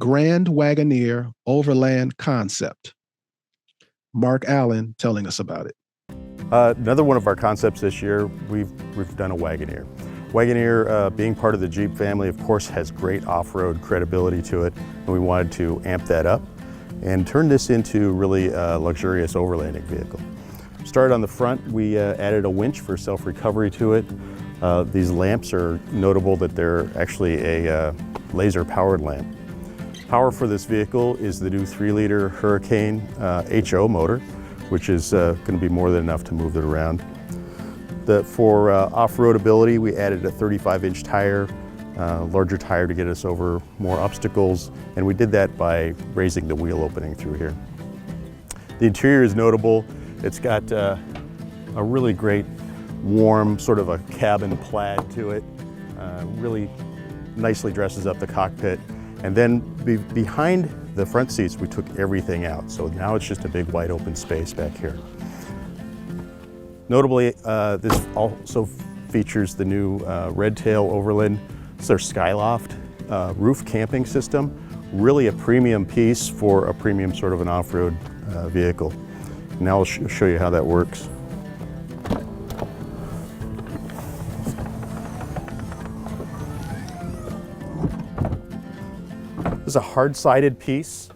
Grand Wagoneer Overland concept. Mark Allen telling us about it. Another one of our concepts this year, we've done a Wagoneer. Wagoneer, being part of the Jeep family, of course, has great off-road credibility to it, and we wanted to amp that up and turn this into really a luxurious overlanding vehicle. Started on the front, we added a winch for self-recovery to it. These lamps are notable that they're actually a laser-powered lamp. Power for this vehicle is the new 3-liter Hurricane HO motor, which is going to be more than enough to move it around. For off-road ability, we added a 35-inch tire, larger tire to get us over more obstacles, and we did that by raising the wheel opening through here. The interior is notable. It's got a really great, warm, sort of a cabin plaid to it. Really nicely dresses up the cockpit. And then behind the front seats, we took everything out. So now it's just a big wide open space back here. Notably, this also features the new Red Tail Overland. It's their Skyloft roof camping system. Really a premium piece for a premium sort of an off-road vehicle. Now I'll show you how that works. This is a hard-sided piece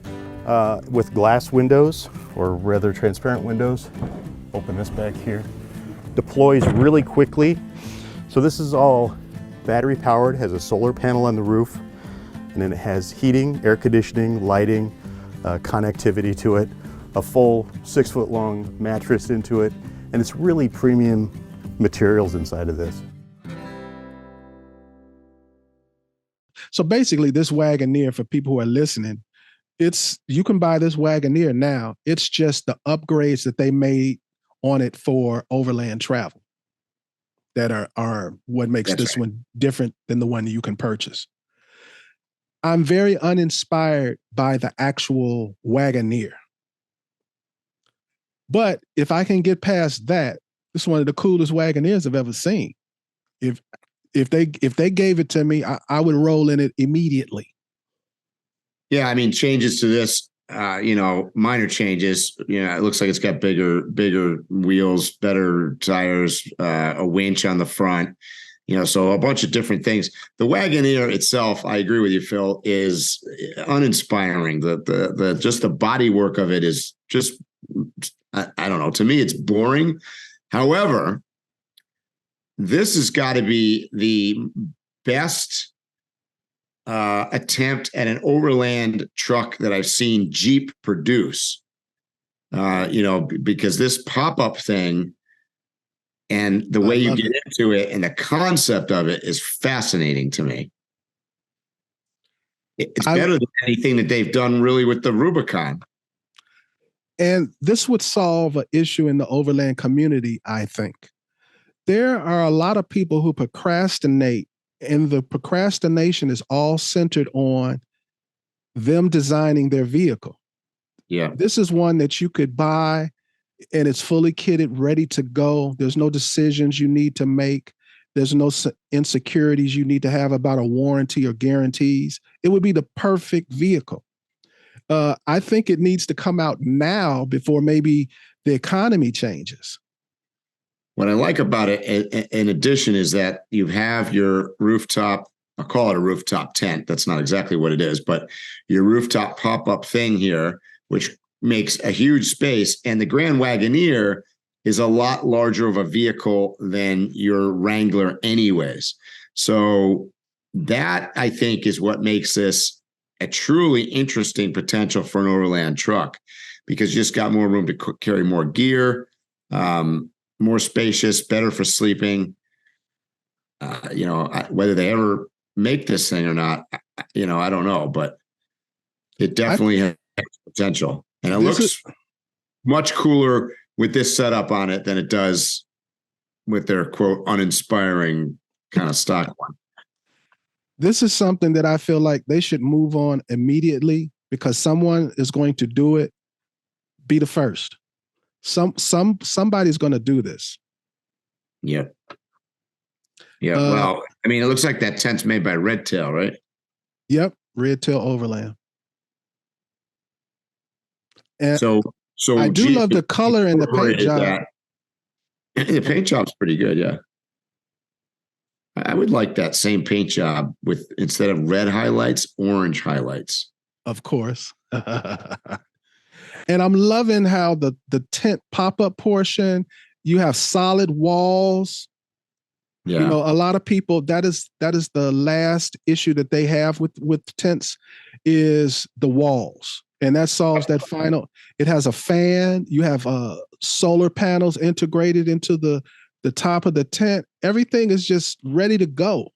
with glass windows, or rather transparent windows. Open this back here. Deploys really quickly. So this is all battery powered, has a solar panel on the roof, and then it has heating, air conditioning, lighting, connectivity to it, a full 6-foot-long mattress into it, and it's really premium materials inside of this. So basically, this Wagoneer, for people who are listening, you can buy this Wagoneer now. It's just the upgrades that they made on it for overland travel that are what makes this one different than the one you can purchase. I'm very uninspired by the actual Wagoneer. But if I can get past that, it's one of the coolest Wagoneers I've ever seen. If they gave it to me, I would roll in it immediately. Yeah, I mean, changes to this, minor changes. It looks like it's got bigger wheels, better tires, a winch on the front. So a bunch of different things. The Wagoneer itself, I agree with you, Phil, is uninspiring. The just the bodywork of it is just, I don't know. To me, it's boring. However, this has got to be the best attempt at an overland truck that I've seen Jeep produce. Because this pop-up thing and the way you get into it and the concept of it is fascinating to me. It's better than anything that they've done really with the Rubicon. And this would solve an issue in the overland community, I think. There are a lot of people who procrastinate, and the procrastination is all centered on them designing their vehicle. Yeah. This is one that you could buy and it's fully kitted, ready to go. There's no decisions you need to make. There's no insecurities you need to have about a warranty or guarantees. It would be the perfect vehicle. I think it needs to come out now before maybe the economy changes. What I like about it, in addition, is that you have your rooftop, I'll call it a rooftop tent. That's not exactly what it is, but your rooftop pop-up thing here, which makes a huge space. And the Grand Wagoneer is a lot larger of a vehicle than your Wrangler anyways. So that, I think, is what makes this a truly interesting potential for an overland truck, because you just got more room to carry more gear, more spacious, better for sleeping. Whether they ever make this thing or not, I don't know, but it definitely has potential. And it looks much cooler with this setup on it than it does with their, quote, uninspiring kind of stock one. This is something that I feel like they should move on immediately, because someone is going to do it. Be the first. Somebody's going to do this. Yep. Yeah. Well, I mean, it looks like that tent's made by Red Tail, right? Yep. Red Tail Overland. And So I do love the color and the paint job. The paint job's pretty good, yeah. I would like that same paint job with, instead of red highlights, orange highlights. Of course. And I'm loving how the tent pop-up portion, you have solid walls. Yeah. You know, a lot of people, that is the last issue that they have with tents is the walls. And that solves that final. It has a fan. You have solar panels integrated into the top of the tent. Everything is just ready to go.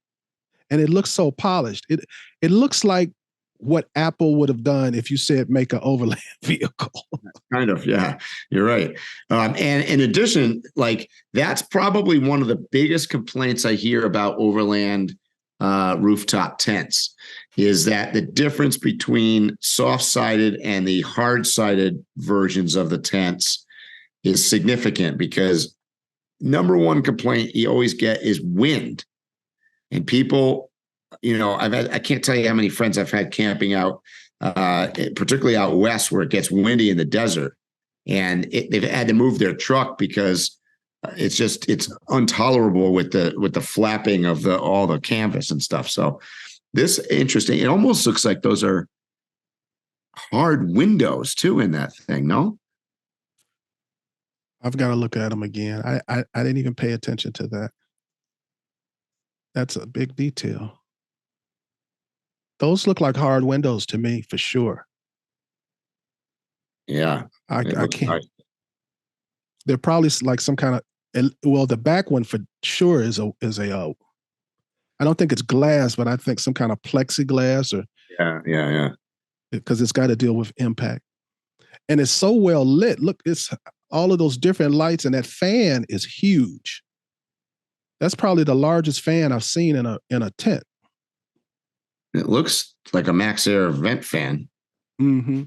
And it looks so polished. It looks like what Apple would have done if you said make an overland vehicle. Kind of, yeah, you're right. And in addition, like, that's probably one of the biggest complaints I hear about overland rooftop tents is that the difference between soft-sided and the hard-sided versions of the tents is significant, because number one complaint you always get is wind. And people, you know, I can't tell you how many friends I've had camping out, particularly out west where it gets windy in the desert, and they've had to move their truck because it's intolerable with the flapping of all the canvas and stuff. So this interesting. It almost looks like those are hard windows too in that thing. No, I've got to look at them again. I didn't even pay attention to that. That's a big detail. Those look like hard windows to me, for sure. Yeah. I can't. Nice. They're probably like some kind of, well, the back one for sure is a I don't think it's glass, but I think some kind of plexiglass or. Yeah. Because it's got to deal with impact. And it's so well lit. Look, it's all of those different lights, and that fan is huge. That's probably the largest fan I've seen in a tent. It looks like a Max Air vent fan. Mm-hmm.